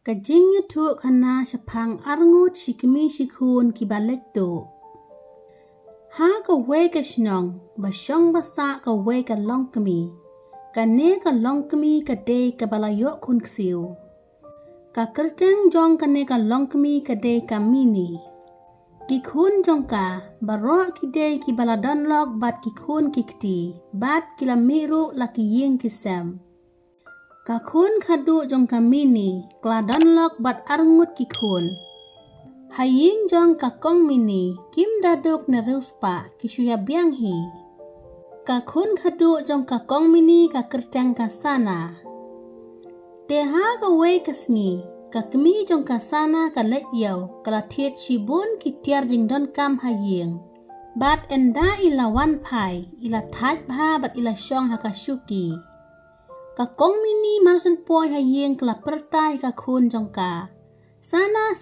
Kajing yutu kana shapang arngut shikimi shikun kibalek tu. Ha ka we ka shnong, basyong basa ka we ka long kami. Ka ne ka long kami ka de ka balayo kun ksiu. Ka kerteng jong ka ne ka long kami ka de ka mini. Ki kun jong ka, baro ki de ki baladon log bat ki kun kikti, bat kila miru laki ying kisem. Ka kun kadu jong ka mini, kladon log bat arngut ki kun. Haying jong ka kong mini, kim daduk na ruspa ki suya biang hi. Ka kun kadu jong ka kong mini ka kertang ka sana. Teha ka wei ka sngi, ka kemi jong ka sana ka let yaw, kala tiet shibun ki tiar jing don kam haying. Bat enda ila wan pai, ila taj bha bat ila syong haka syuki. Ka kong mini marsan poy haying kala pertai ka kun jong ka. Sana,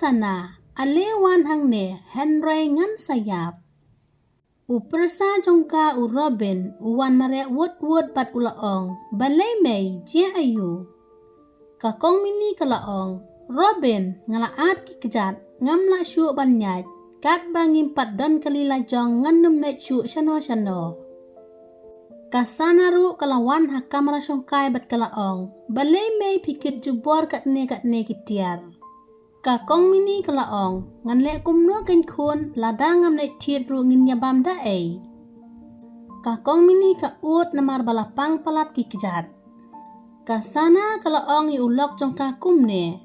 alewan hang ne, Henry ngan sayap. Persa jong ka Robin, wan mare wot bat ulaong, balay may, jia ayu. Ka kong mini kalaong, Robin, ngalaat ki kejat, ngam la syu banyat, kat bangim pat don kalila jong nganum net syu shano. Kasana ru kalawan ha kamera syongkai bat kalaong, balay may pikir jubor kat ne kitiar. Ka kong mini kalaong, ngan le kumno kan kun, lada ngam net tiet ru ngin yabam da ay. Ka kong mini ka ut namar balapang palat ki kejat. Kasana kalaong ulok jong ka kumne.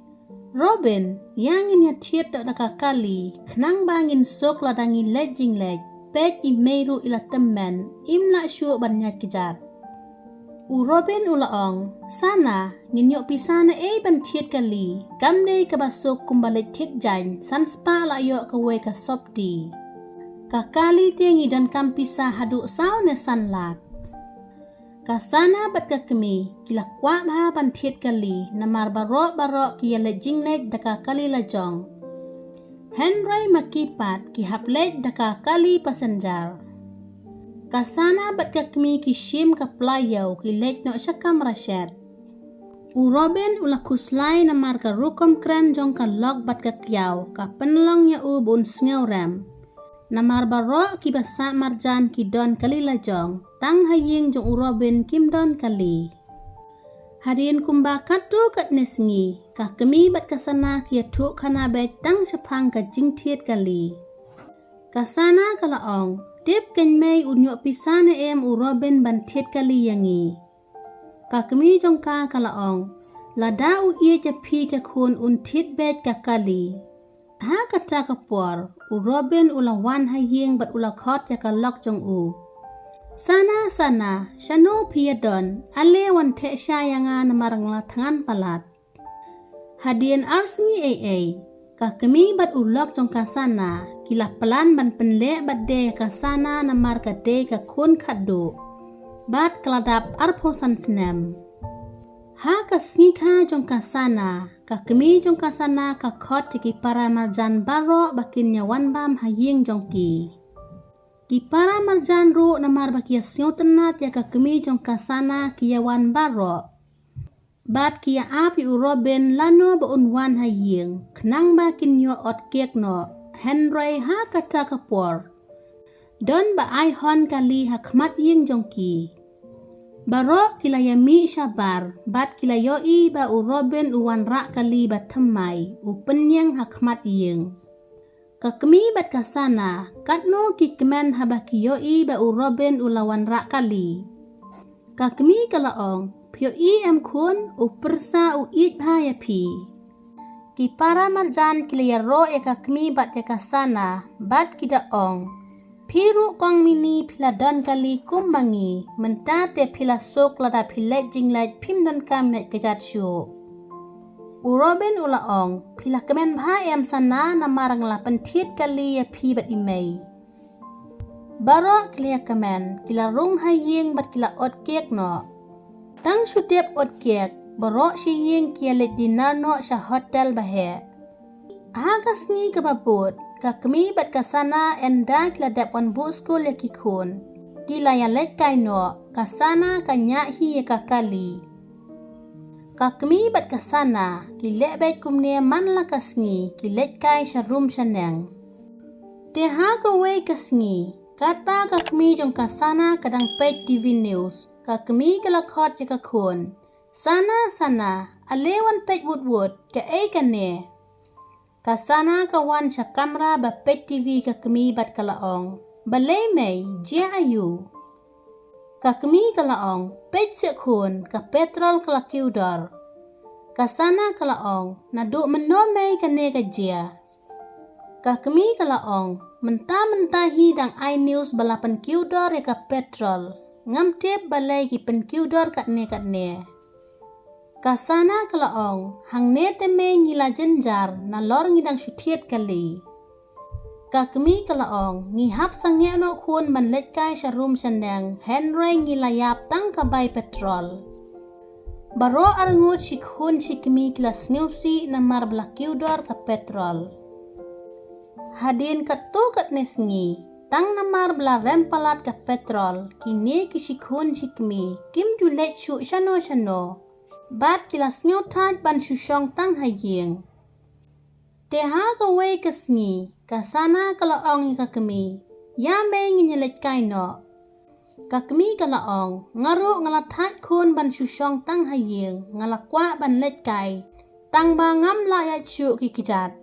Robin, yang in ya tiet dak kali, kenang bangin sok ladangi lejing lej. Pek imeiru ila temen, imla syuk banyak kejat. Robin ulaong, sana, nginyok pisana ban tiet kali, kamde kabasok kumbalik tiet jan, san spa layok kawe ka sopti. Kakali tiangi dan kampisa haduk saw ne sanlak. Kasana bat kakemi, kila kwa bha ban tiet kali, namar barok kia lejing lej daka kali lajong. Henry makipat ki haplet daka kali pasenjar. Kasana bat kakmi ki shim ka playau ki lej no syakam rasyad. Robin ula kuslay na marka rukom kren jong ka log bat kakyaw ka penlong ya bun sngaw rem. Namar baro ki basa marjan ki don kali lajong, tang haying jong Robin kim don kali. Harian kumba katu kat nesngi, ka kemi bat kasana kia tuk kana bet tang syapang ka jing tiet kali. Kasana kalaong, tip ken mei unyok pisana Robin ban tiet kali yangi. Ka kemi jong ka kalaong, lada iya japi jakun tiet bet ka kali. Ha kata kapor, Robin ulawan haying bat ulakot jaka lok jong Sana, syano piyadon, ale wan te syayanga namarang latangan palat. Hadian arsngi ka kemi bat ulok jong kasana, kila pelan ban penle bat de kasana namar ka de ka kun kadu. Bat keladap arposan senem. Ha kasngi ka jong kasana, ka kemi jong kasana ka kot tiki para marjan baro bakin nyawan bam haying jong ki. Ki para marjan ru namar bakia sio tenat ya ka kemi jong kasana kiawan baro. Bat kia api Robin lano baunwan haying, kenang bakin nyo ot kek no, Henry ha kata kapor. Don ba ai hon kali hakmat ying jong ki. Baro kila yami syabar, bat kila yoi ba Robin uwan rak kali bat temai, penyang hakmat ying. Ka kemi bat kasana, katno ki kemen habaki yoi ba Robin ulawan rak kali. Ka kemi kalaong, pyo kun persa it bhaya pi. Ki para marjan kila ro ka kemi bat ya kasana, bat kidaong. Piru kong mini pila don kali kumbangi, mentate pila sok lada pilet jinglet pim don kam net kejat syuk. Robin ulaong, pila kemen bha sana na marang la pentit kali ya pi bat imei. Baro kila kemen, kila rung haying bat kila ot kek no. Tang syutip ot kek, baro syiying kia let dinar no sya hotel bahe. Hagas ni kebabut, ka kemi bat kasana enda kila dap wan bu skul ya kikun. Kila ya let kai no, kasana kanyak hi ya kakali. Kakmi bat kasana ki lebet kumne man la kasngi ki letkai sharum shaneng. Te ha ka we kasngi kata kakmi jong kasana kadang pet TV news kakmi kalakot ya kakun sana alewan pet wood ka kane. Kasana kawan sya kamera ba pet TV kakmi bat kalaong balay may jia ayu. Kakmi kalaong pet sekun ka petrol kalakiudor. Kasana kalaong nadu menomay kane ka jia. Kakmi kalaong mentah-mentahi dang iNews balapan kiudor ya ka petrol ngam tip balay ki pen kiudor katne. Kasana kalaong hang ne teme ngila jenjar na lor ngidang syutiet kali. Kakmi kalaong ngihap sangye no kun man letkai sharum sandang Henry ngilayap tang kabay petrol. Baro arngut shikhun shikmi kilas ngeusi na marbla kiudor ka petrol. Hadin katu katnes ngi tang na marbla rempalat ka petrol kini kishikhun shikmi kim julet shu shano. Bat kilas ngeutat ban shushong tang haying. Teha kaway kasngi kasana kalaong kakmi ya may nginyelet kaino. Kakmi kalaong ngaru ngalatat kun ban shushong tang haying ngalakwa ban let kai tang ba ngam layat shu kikijat.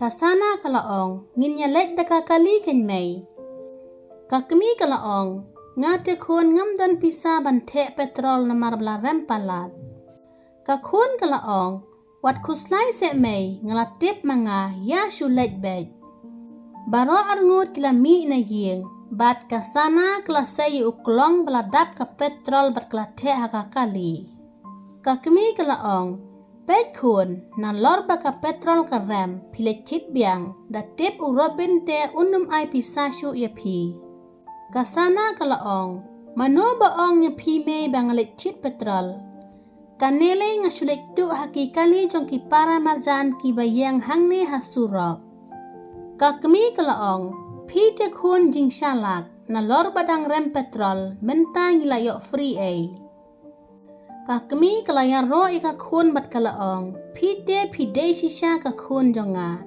Kasana kalaong nginyelet daka kali ken may. Kakmi kalaong ngate kun ngam dan pisa ban te petrol na marbla rempalat. Kakun kalaong wat kuslay se may ngalatip mga ya shulet bed. Baro arngut kilami na ying bat kasana klasay uklong baladap ka petrol bat klate hakakali. Kakmi kalaong pet kun na lor ba ka petrol ka rem piletit biang da tip urobin te unum ay pisasyu yapi. Kasana kalaong mano baong yapi may bangalitit petrol. Kanele nga sulit tu hakikali jong ki para marjan ki bayang hangne hasurok. Kakmi kalaong pite kun jing shalak na lor badang rem petrol mentang ilayok free ay. Kakmi kalaya ro ika kun bat kalaong pite pide shisha ka kun jonga.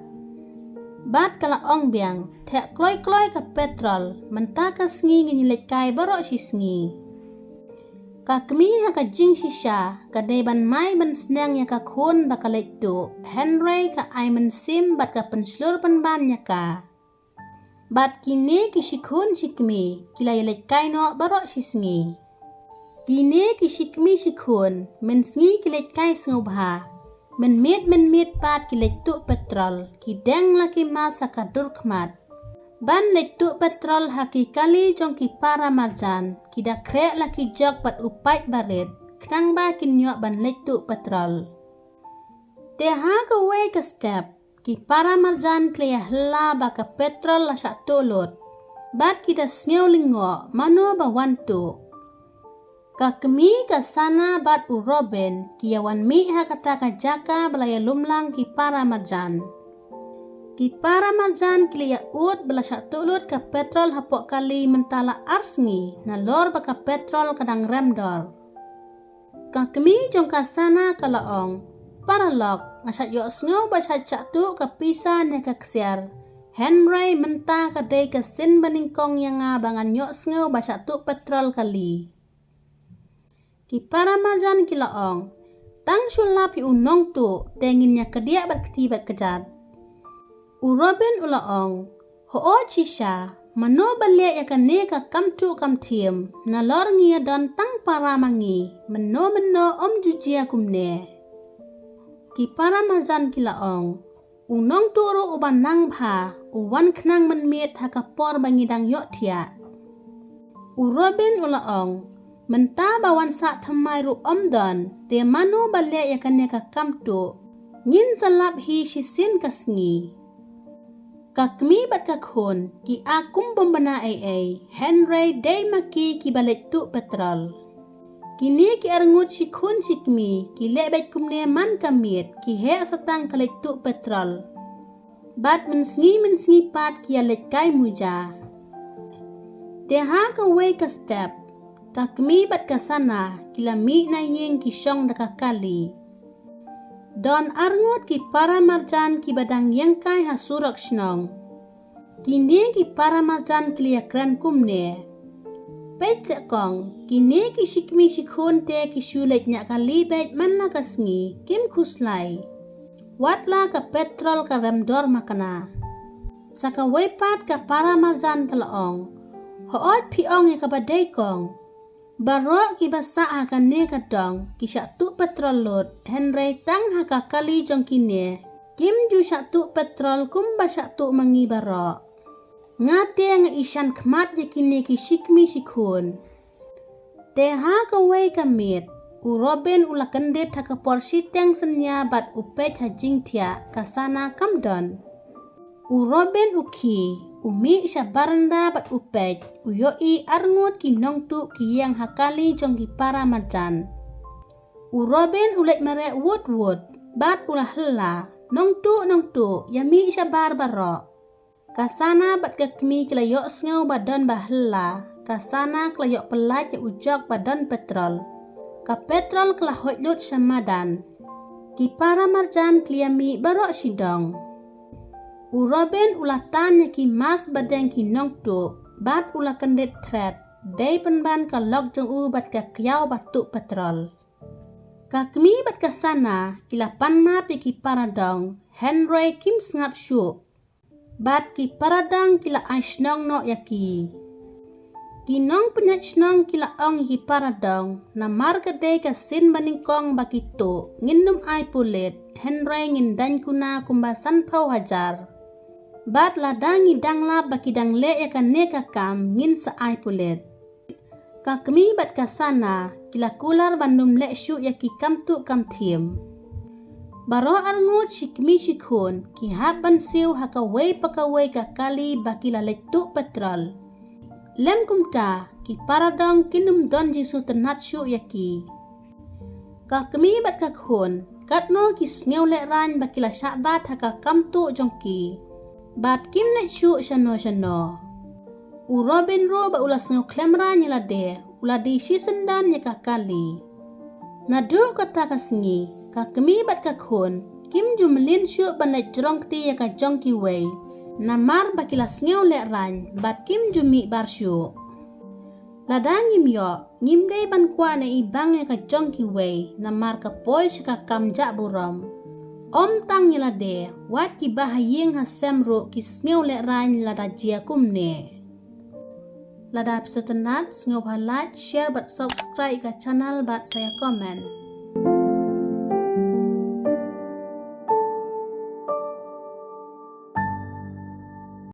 Bat kalaong biang tek kloy ka petrol mentaka sngi nginilit kay baro shisngi. Kakmi haka jing shisha kadai ban mai ban senang ya ka kun bakalet tu Henry ka aiman sim bat ka penslur ban ya ka. Bat kini kishikun shikmi kila yelet kaino barok shisngi. Kini kishikmi shikun men sngi kilet kai sngubha men mit bat kilet tu petrol kideng laki masa ka durkmat. Ban letu petrol hakikali jong ki para marjan kida krek laki jok bat upait baret knang ba kinyok ban letu petrol. Teha ka way ka step ki para marjan kleya hela ba ka petrol la syak tulot bat kita sngew lingo mano ba wantu. Kakmi ka sana bat uroben kiyawan mi hakata ka jaka balaya lumlang ki para marjan. Ki para marjan kliya ut belasyak tulut ka petrol hapok kali mentala arsngi na lor baka petrol kadang remdor. Kakmi jong kasana kalaong paralok ngasak yok sngew bacat tu ka pisa ne ka ksiar. Henry menta kadai ka sin baningkong yang bangan yok sngew bacat tu petrol kali. Ki para marjan kilaong tang sulap unong tu tenginnya kedia berketibat kejat. Urobin ulaong hoo chisha mano balik ya kane ka kamtu kamtiem na lor ngia don tang para mangi meno jujia kumne. Ki para marjan kilaong unong turu uban nang bha uwan knang menmiet hakapor bangidang yok tia. Urobin ulaong menta bawan sak thamai ru omdon te mano balik ya kane ka kamtu ngin salap hi shisin kasngi. Kakmi bat kakun ki akum bombana ay Henry day maki ki balik tu petrol. Kini ki arngut shikun shikmi ki lebet kumne man kamit ki he satang kalik tu petrol. Bat mensngi pat ki alet kai muja. Teha ka way ka step Kakmi bat kasana kila mi na yeng ki syong dakakali. Don arngot ki para marjan ki badang yang kai hasurak shnong. Kini ki para marjan kiliakran kumne. Pet sekong kini ki shikmi shikhun te ki shulet nyak kali bet manna kasngi kim khuslai. Watla ka petrol ka remdor makana. Saka wepat ka para marjan kalaong. Hoot piong ya ka badai kong. Barok ki basa akan ne kadong ki syatu petrol lot Henry tang haka kali jong kine kim ju syatu petrol kum ba syatu mangi barok ngate nga isyan khmat je kine ki shikmi shikhun te ha ka wei kamit u Robin ula kendet haka porsi teng senya bat upet hajing tia kasana kamdon u Robin uki umi isya baranda bat upet uyoi arngut ki nongtu ki yang hakali jong ki para marjan. U Robin ulet mere wood bat ulah hela nongtu yami isya barbaro. Kasana bat kakmi kelayok sngau badan bahela kasana kelayok pelat ya ujok badan petrol. Ka petrol kelah hojlut samadan. Ki para marjan kliyami barok sidong. U Robin ulah tanya ki mas badeng ki nongtu bat ulah kendet thread day penban ka lok jong u bat ka kiau batu petrol. Kakmi bat kasana kila panma pi ki paradong Henry kim sngap syuk. Bat ki paradang kila aishnong no yaki. Kinong penyat shnong kila ong ki paradong na markade ka sin baningkong bakito nginum ai pulit Henry ngindan kuna kumbasan pau hajar. Bat ladangi dangla baki dang le ya kan neka kam ngin sa ai pulet. Kakmi bat kasana kila kular bandum le syu ya ki kam tu kam thiem. Baro arngut shikmi shikhun ki haban siu haka wei pakawei ka kali baki la letu petrol. Lem kumta ki paradong kinum don jisu tenat syu ya ki. Kakmi bat kakhun katno ki sngew le ran baki la syabat haka kam tu jongki. Bat kim net syuk shano. U Robin ro ba ulas ngau klemra nyala de, ula di si sendan nya kakali. Nadu kata kasngi, kakmi bat kakhun, kim jumelin syuk banat jerong ti ya ka jong ki wei. Namar bakilas ngau lek ran, bat kim jumi bar syuk. Ladang ngimyo, ngimdei ban kwa na ibang ya ka jong ki wei, namar ka poi syaka kamjak buram. Om tang nyelade, wat ki bahayeng hasem ro ki sngew lek ran lada jia kumne. Lada episode tenat, sngew like, share bat subscribe ke channel bat saya komen.